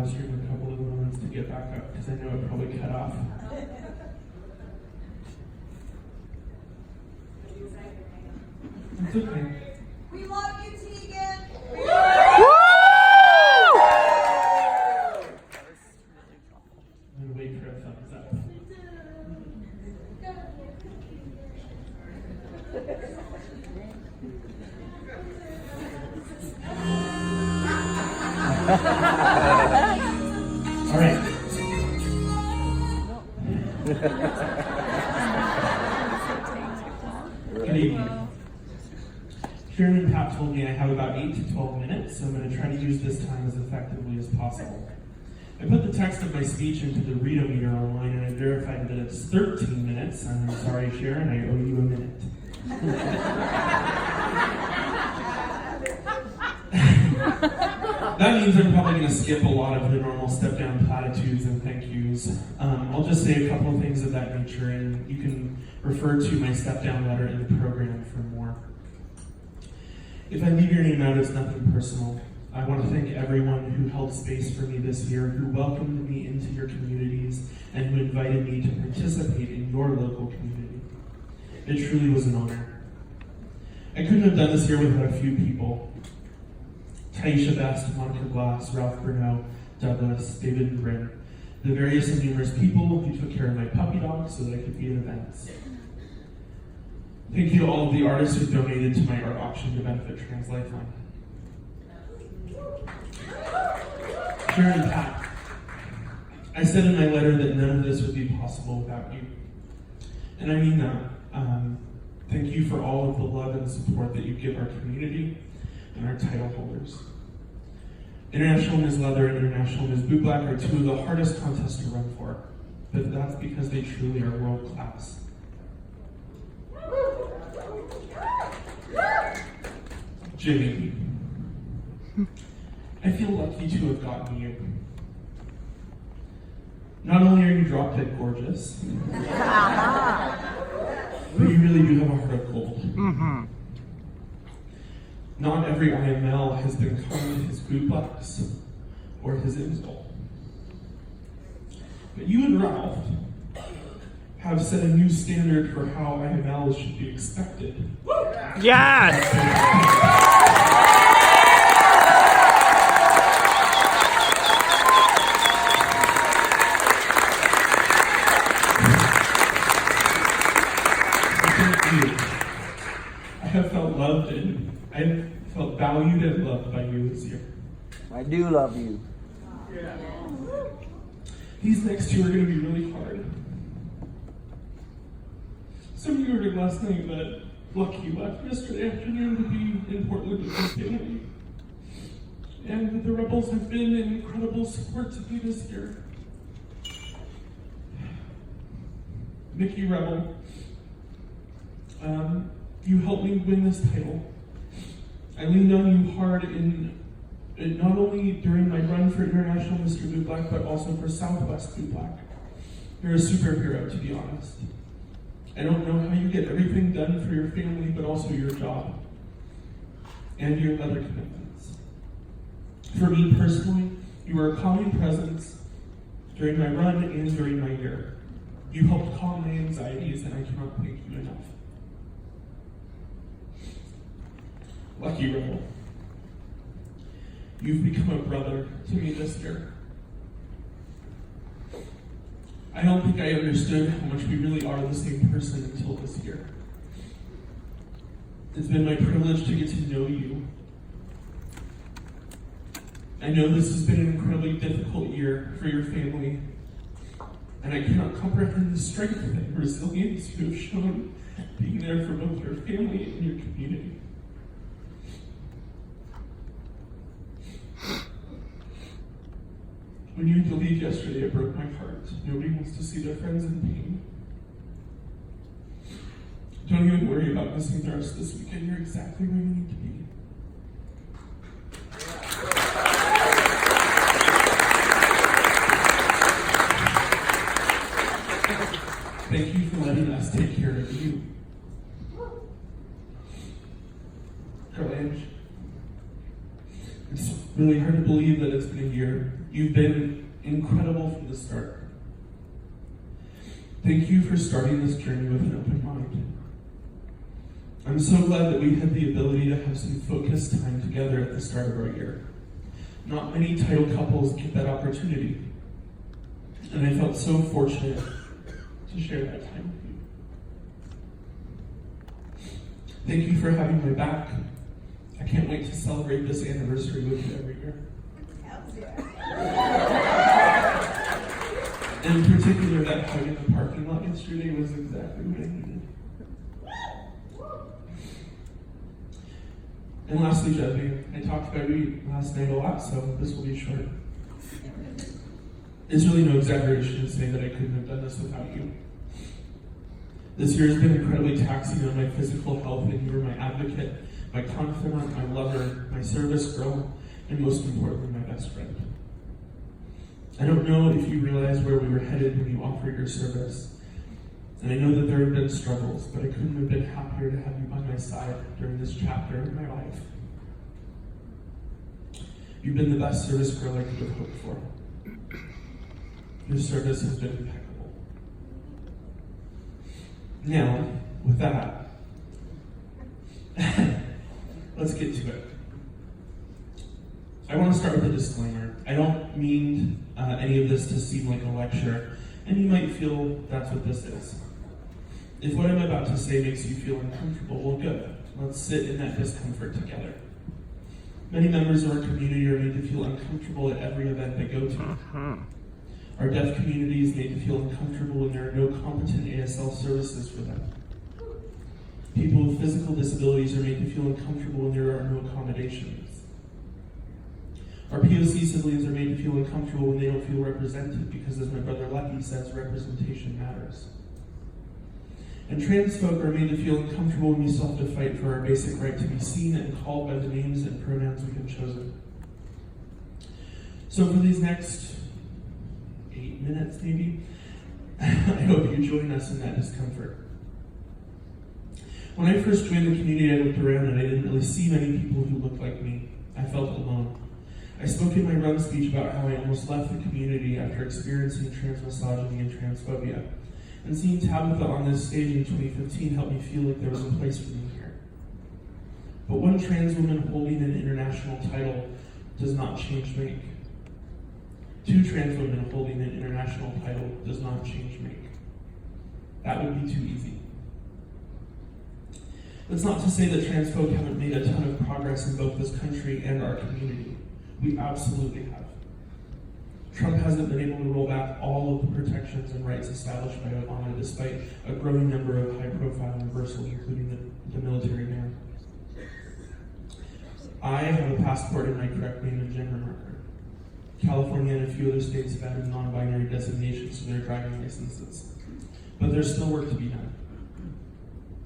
pause here in a couple of moments to get back up because I know it probably cut off. It's okay. We love you, Teagan. I'm gonna wait for a thumbs up. All right. Good evening. Sharon and Pat told me I have about 8 to 12 minutes, so I'm going to try to use this time as effectively as possible. I put the text of my speech into the readometer online and I verified that it's 13 minutes. I'm sorry, Sharon, I owe you a minute. That means I'm probably going to skip a lot of the normal step-down platitudes and thank yous. I'll just say a couple of things of that nature, and you can refer to my step-down letter in the program for more. If I leave your name out, it's nothing personal. I want to thank everyone who held space for me this year, who welcomed me into your communities, and who invited me to participate in your local community. It truly was an honor. I couldn't have done this year without a few people. Taisha Best, Monica Glass, Ralph Bruno, Douglas, David and Bryn, the various and numerous people who took care of my puppy dog so that I could be at events. Thank you to all of the artists who donated to my art auction to benefit Trans Lifeline. Sharon and Pat, I said in my letter that none of this would be possible without you. And I mean that. Thank you for all of the love and support that you give our community and our title holders. International Ms Leather and International Ms Bootblack are two of the hardest contests to run for, but that's because they truly are world class. Jimmy, I feel lucky to have gotten you. Not only are you drop dead gorgeous, but you really do have a heart of gold. Mm-hmm. Not every IML has been kind to his Bootblacks or his IMsL. But you and Ralph have set a new standard for how IMLs should be expected. Yes! I have felt loved and I have felt valued and loved by you this year. I do love you. Yeah. These next two are going to be really hard. Some of you heard last night that Lucky left yesterday afternoon to be in Portland with his family. And that the Rebels have been an incredible support to me this year. Mickey Rebel, you helped me win this title. I leaned on you hard in not only during my run for International Mr. Bootblack, but also for Southwest Bootblack. You're a superhero, to be honest. I don't know how you get everything done for your family, but also your job and your other commitments. For me personally, you were a calming presence during my run and during my year. You helped calm my anxieties, and I cannot thank you enough. Lucky Rebel, you've become a brother to me this year. I don't think I understood how much we really are the same person until this year. It's been my privilege to get to know you. I know this has been an incredibly difficult year for your family, and I cannot comprehend the strength and resilience you have shown being there for both your family and your community. When you had to leave yesterday, it broke my heart. Nobody wants to see their friends in pain. Don't even worry about missing the rest this weekend. You're exactly where you need to be. Thank you for letting us take care of you. Carlange, I'm so really hard to believe that it's been a year. You've been incredible from the start. Thank you for starting this journey with an open mind. I'm so glad that we had the ability to have some focused time together at the start of our year. Not many title couples get that opportunity, and I felt so fortunate to share that time with you. Thank you for having my back. I can't wait to celebrate this anniversary with you every year. In particular, that hug in the parking lot yesterday was exactly what I needed. And lastly, Jesse, I talked about you last night a lot, so this will be short. It's really no exaggeration to say that I couldn't have done this without you. This year has been incredibly taxing on my physical health, and you were my advocate, my confidant, my lover, my service girl, and most importantly, my best friend. I don't know if you realized where we were headed when you offered your service. And I know that there have been struggles, but I couldn't have been happier to have you by my side during this chapter of my life. You've been the best service girl I could have hoped for. Your service has been impeccable. Now, with that, let's get to it. I want to start with a disclaimer. I don't mean any of this to seem like a lecture, and you might feel that's what this is. If what I'm about to say makes you feel uncomfortable, well, good. Let's sit in that discomfort together. Many members of our community are made to feel uncomfortable at every event they go to. Our deaf community is made to feel uncomfortable when there are no competent ASL services for them. People with physical disabilities are made to feel uncomfortable when there are no accommodations. Our POC siblings are made to feel uncomfortable when they don't feel represented because, as my brother Lucky says, representation matters. And trans folk are made to feel uncomfortable when we still have to fight for our basic right to be seen and called by the names and pronouns we have chosen. So for these next 8 minutes, maybe, I hope you join us in that discomfort. When I first joined the community, I looked around and I didn't really see many people who looked like me. I felt alone. I spoke in my run speech about how I almost left the community after experiencing trans misogyny and transphobia. And seeing Tabitha on this stage in 2015 helped me feel like there was a place for me here. But one trans woman holding an international title does not change make. 2 trans women holding an international title does not change make. That would be too easy. That's not to say that trans folk haven't made a ton of progress in both this country and our community. We absolutely have. Trump hasn't been able to roll back all of the protections and rights established by Obama, despite a growing number of high-profile reversals, including the military ban. I have a passport in my correct name and gender marker. California and a few other states have added non-binary designations to their driving licenses. But there's still work to be done.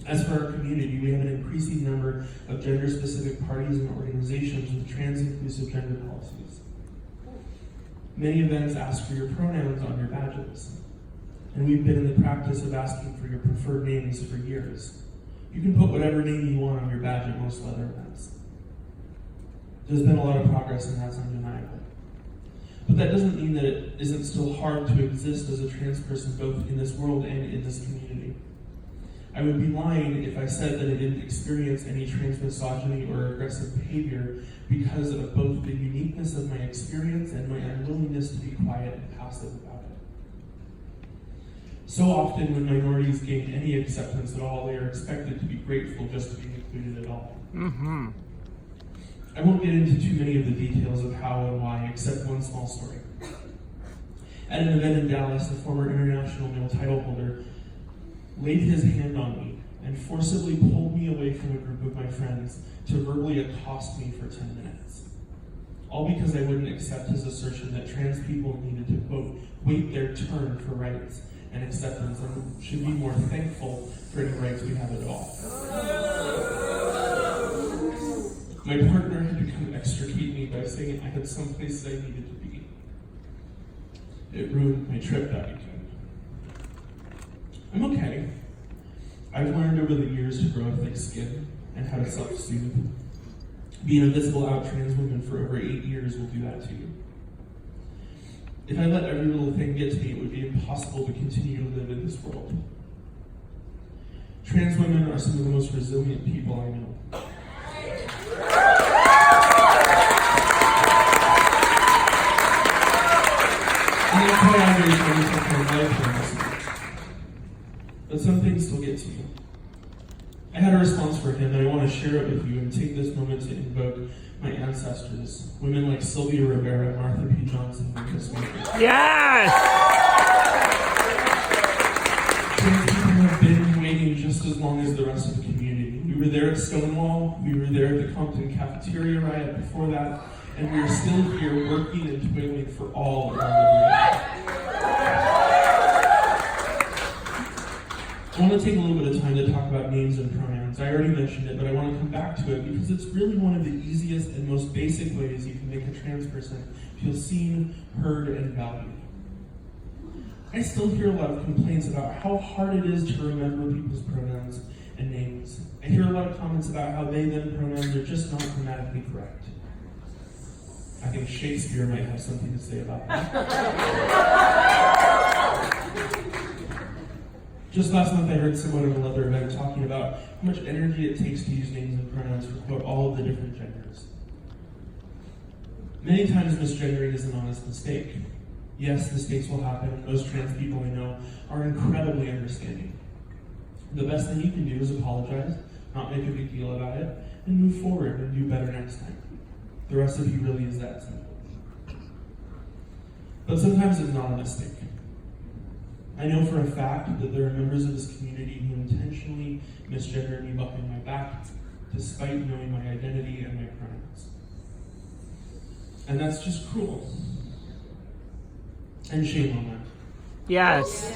As for our community, we have an increasing number of gender-specific parties and organizations with trans-inclusive gender policies. Many events ask for your pronouns on your badges, and we've been in the practice of asking for your preferred names for years. You can put whatever name you want on your badge at most leather events. There's been a lot of progress, and that's undeniable. But that doesn't mean that it isn't still hard to exist as a trans person both in this world and in this community. I would be lying if I said that I didn't experience any trans misogyny or aggressive behavior because of both the uniqueness of my experience and my unwillingness to be quiet and passive about it. So often when minorities gain any acceptance at all, they are expected to be grateful just to be included at all. I won't get into too many of the details of how and why, except one small story. At an event in Dallas, a former international male title holder laid his hand on me and forcibly pulled me away from a group of my friends to verbally accost me for 10 minutes. All because I wouldn't accept his assertion that trans people needed to, quote, wait their turn for rights and acceptance and should be more thankful for any rights we have at all. My partner had to come extricate me by saying I had someplace that I needed to be. It ruined my trip that weekend. I'm okay. I've learned over the years to grow a thick skin and how to self-soothe. Being a visible out trans woman for over 8 years will do that to you. If I let every little thing get to me, it would be impossible to continue to live in this world. Trans women are some of the most resilient people I know. And that's why I'm very thankful for my life in this life. But some things still get to you. I had a response for him, and I want to share it with you and take this moment to invoke my ancestors, women like Sylvia Rivera, Martha P. Johnson, and Chris Maker. Yes! Trans people have been waiting just as long as the rest of the community. We were there at Stonewall, we were there at the Compton cafeteria riot before that, and we are still here working and toiling for all of our liberation. I want to take a little bit of time to talk about names and pronouns. I already mentioned it, but I want to come back to it because it's really one of the easiest and most basic ways you can make a trans person feel seen, heard, and valued. I still hear a lot of complaints about how hard it is to remember people's pronouns and names. I hear a lot of comments about how they, them pronouns are just not grammatically correct. I think Shakespeare might have something to say about that. Just last month, I heard someone at another event talking about how much energy it takes to use names and pronouns for quote all of the different genders. Many times, misgendering is an honest mistake. Yes, mistakes will happen. Most trans people I know are incredibly understanding. The best thing you can do is apologize, not make a big deal about it, and move forward and do better next time. The rest of you really is that simple. But sometimes it's not a mistake. I know for a fact that there are members of this community who intentionally misgender me behind my back, despite knowing my identity and my pronouns. And that's just cruel. And shame on that. Yes.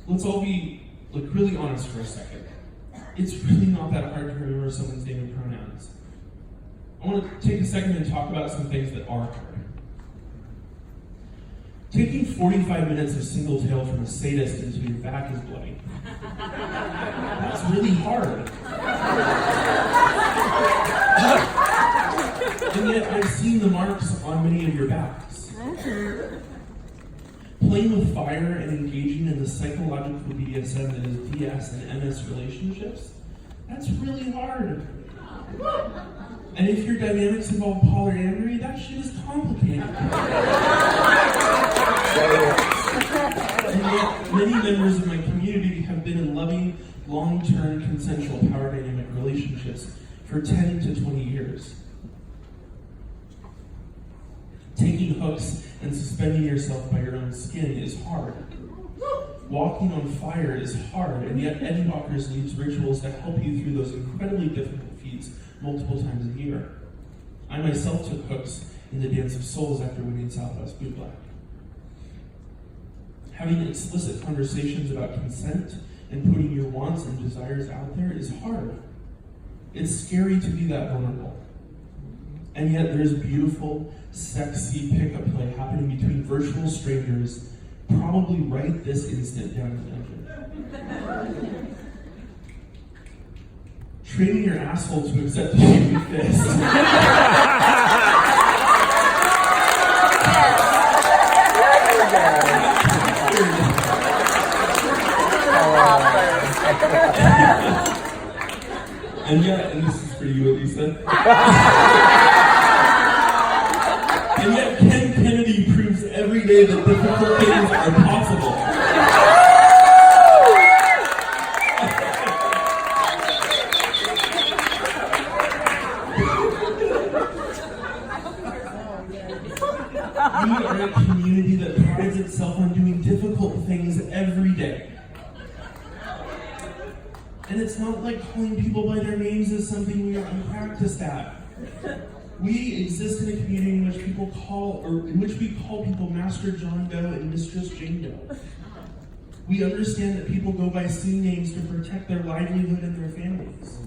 Let's all be really honest for a second. It's really not that hard to remember someone's name and pronouns. I want to take a second and talk about some things that are hard. Taking 45 minutes of single tail from a sadist until your back is bloody. That's really hard. And yet I've seen the marks on many of your backs. Playing with fire and engaging in the psychological BDSM that is DS and MS relationships, that's really hard. And if your dynamics involve polyamory, that shit is complicated. And yet, many members of my community have been in loving, long-term, consensual power dynamic relationships for 10 to 20 years. Taking hooks and suspending yourself by your own skin is hard. Walking on fire is hard, and yet Edgewalkers leads rituals to help you through those incredibly difficult feats multiple times a year. I myself took hooks in the Dance of Souls after winning Ms Bootblack. Having explicit conversations about consent and putting your wants and desires out there is hard. It's scary to be that vulnerable. And yet there's beautiful, sexy pickup play happening between virtual strangers, probably right this instant down in the dungeon. Training your asshole to accept a shaky fist. And yet, and this is for you, Elisa. And yet, Ken Kennedy proves every day that difficult things are possible. We are a community that prides itself on doing difficult things every day. And it's not like calling people by their names is something we are unpracticed at. We exist in a community in which we call people Master John Doe and Mistress Jane Doe. We understand that people go by C names to protect their livelihood and their families.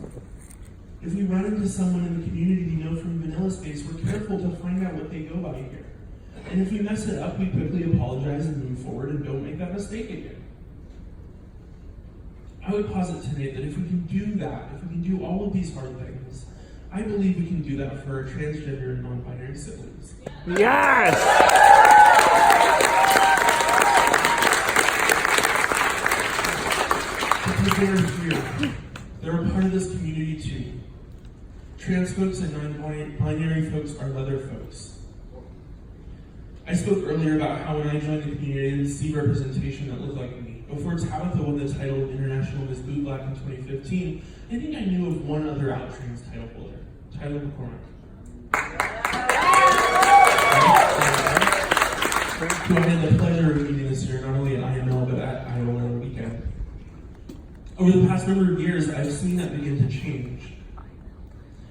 If we run into someone in the community we know from Vanilla Space, we're careful to find out what they go by here. And if we mess it up, we quickly apologize and move forward and don't make that mistake again. I would posit tonight that if we can do that, if we can do all of these hard things, I believe we can do that for our transgender and non-binary siblings. Yes! Because they are here. They're a part of this community too. Trans folks and non-binary folks are leather folks. I spoke earlier about how when I joined the community, I didn't see representation that looked like me. Before Tabitha won the title of International Ms Bootblack in 2015, I think I knew of one other out trans title holder, Tyler McCormick. Who I had the pleasure of meeting this year, not only at IML, but at Iowa on the weekend. Over the past number of years, I've seen that begin to change.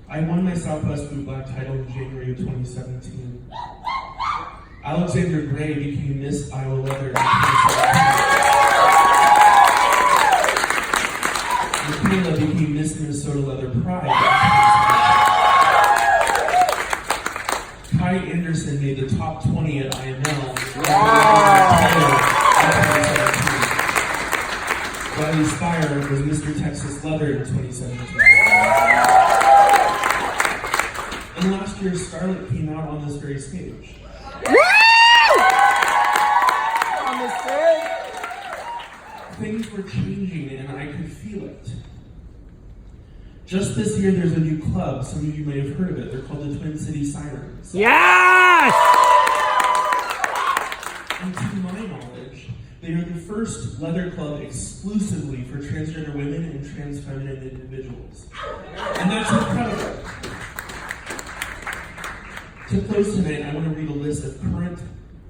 I won my Southwest Bootblack title in January of 2017. Alexandra Gray became Miss Iowa Leather in 2017. Michaela became Miss Minnesota Leather Pride in 2017. Kai Anderson made the top 20 at IML. Riley Spire was Mr. Texas Leather in 2017. And last year, Scarlett came out on this very stage. Things were changing and I could feel it. Just this year, there's a new club. Some of you may have heard of it. They're called the Twin City Sirens. Yes! And to my knowledge, they are the first leather club exclusively for transgender women and trans feminine individuals. And that's incredible. To close tonight, I want to read a list of current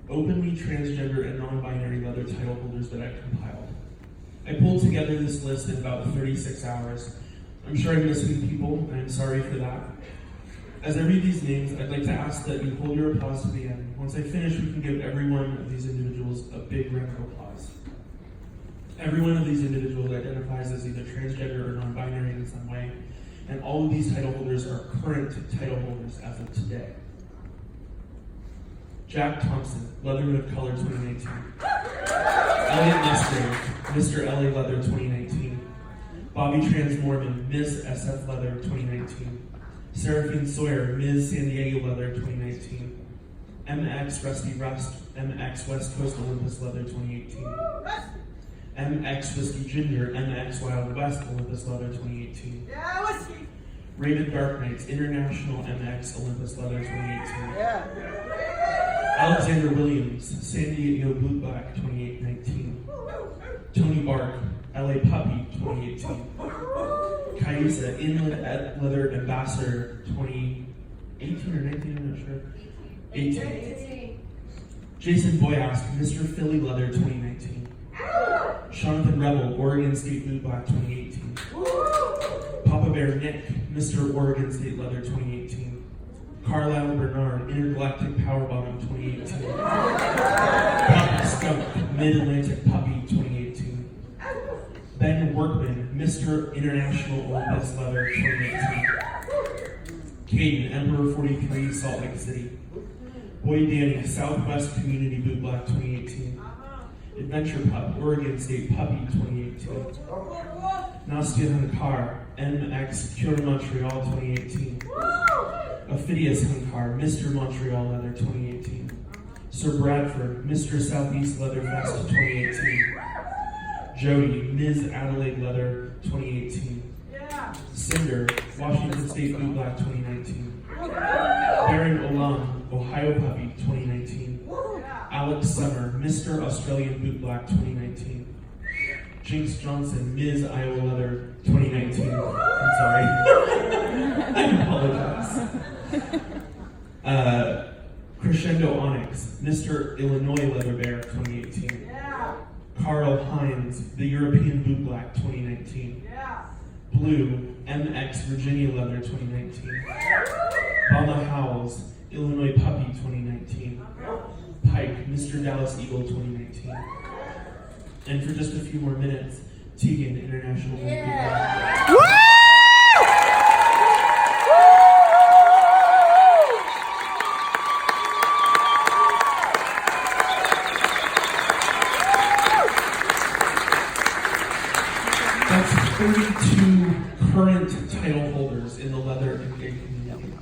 openly transgender and non-binary leather title holders that I've compiled. I pulled together this list in about 36 hours. I'm sure I'm missing people, and I'm sorry for that. As I read these names, I'd like to ask that you hold your applause to the end. Once I finish, we can give every one of these individuals a big round of applause. Every one of these individuals identifies as either transgender or non-binary in some way, and all of these title holders are current title holders as of today. Jack Thompson, Leatherman of Color 2019. Elliot Musgrave, Mr. LA Leather 2019. Bobby Trans Mormon, Ms. SF Leather 2019. Seraphine Sawyer, Ms. San Diego Leather 2019. MX Rusty Rust, MX West Coast Olympus Leather 2018. MX Whiskey Ginger, MX Wild West Olympus Leather 2018. Yeah, whiskey. Rated Dark Knights, International MX Olympus Leather 2018. Yeah. Alexander Williams, San Diego Bootblack 2019. Tony Bark, LA Puppy 2018. Kaisa, Inland Leather Ambassador 2018 or 19, I'm not sure. 18. Jason Boyask, Mr. Philly Leather 2019. Jonathan Rebel, Oregon State Bootblack 2018. Papa Bear Nick, Mr. Oregon State Leather 2018. Carlisle Bernard, Intergalactic Power Bottom 2018. Papa Skunk, Mid-Atlantic Puppy 2018. Ben Workman, Mr. International Olympus Leather 2018. Caden, Emperor 43, Salt Lake City. Boy Danny, Southwest Community Bootblack 2018. Adventure Pup, Oregon State Puppy 2018. Nastia Hankar, MX Pure Montreal 2018. Ophidius Hankar, Mr. Montreal Leather 2018. Sir Bradford, Mr. Southeast Leather Fest 2018. Jody, Ms. Adelaide Leather 2018. Cinder, Washington State Bootblack 2019. Baron Olam, Ohio Puppy 2019. Alex Summer, Mr. Australian Bootblack 2019. Jinx Johnson, Ms. Iowa Leather 2019. I'm sorry. I apologize. Crescendo Onyx, Mr. Illinois Leather Bear 2018. Carl Hines, the European Bootblack 2019. Blue, MX Virginia Leather 2019. Bama Howells, Illinois Puppy 2019. Pike, Mr. Dallas Eagle 2019. And for just a few more minutes, Teagan, International Bootblack. 32 current title holders in the leather and gay community.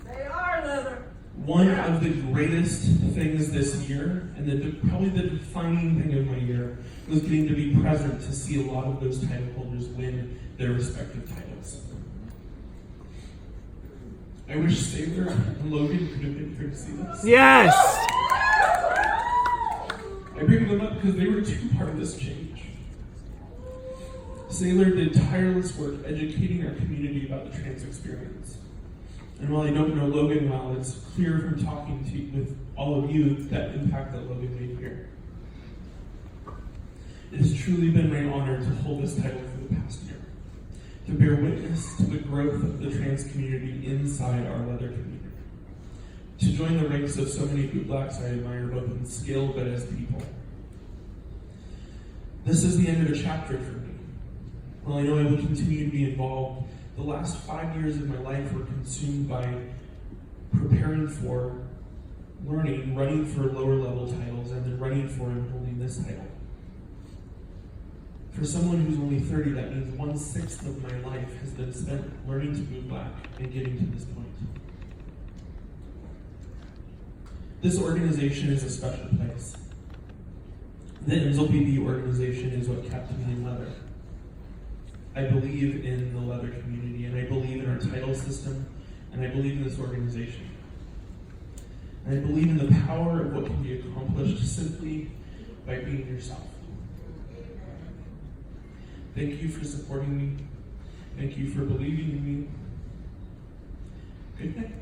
They are leather. One of the greatest things this year, and probably the defining thing of my year, was getting to be present to see a lot of those title holders win their respective titles. I wish Sailor and Logan could have been here to see this. Yes! I bring them up because they were too part of this change. Sailor did tireless work educating our community about the trans experience. And while I don't know Logan well, it's clear from talking with all of you that impact that Logan made here. It has truly been my honor to hold this title for the past year, to bear witness to the growth of the trans community inside our leather community, to join the ranks of so many bootblacks I admire both in skill but as people. This is the end of a chapter for me. While I know I will continue to be involved, the last 5 years of my life were consumed by preparing for, learning, running for lower level titles, and then running for and holding this title. For someone who's only 30, that means 1/6 of my life has been spent learning to boot black and getting to this point. This organization is a special place. The IMsLBB organization is what kept me in leather. I believe in the leather community, and I believe in our title system, and I believe in this organization. And I believe in the power of what can be accomplished simply by being yourself. Thank you for supporting me. Thank you for believing in me. Good night.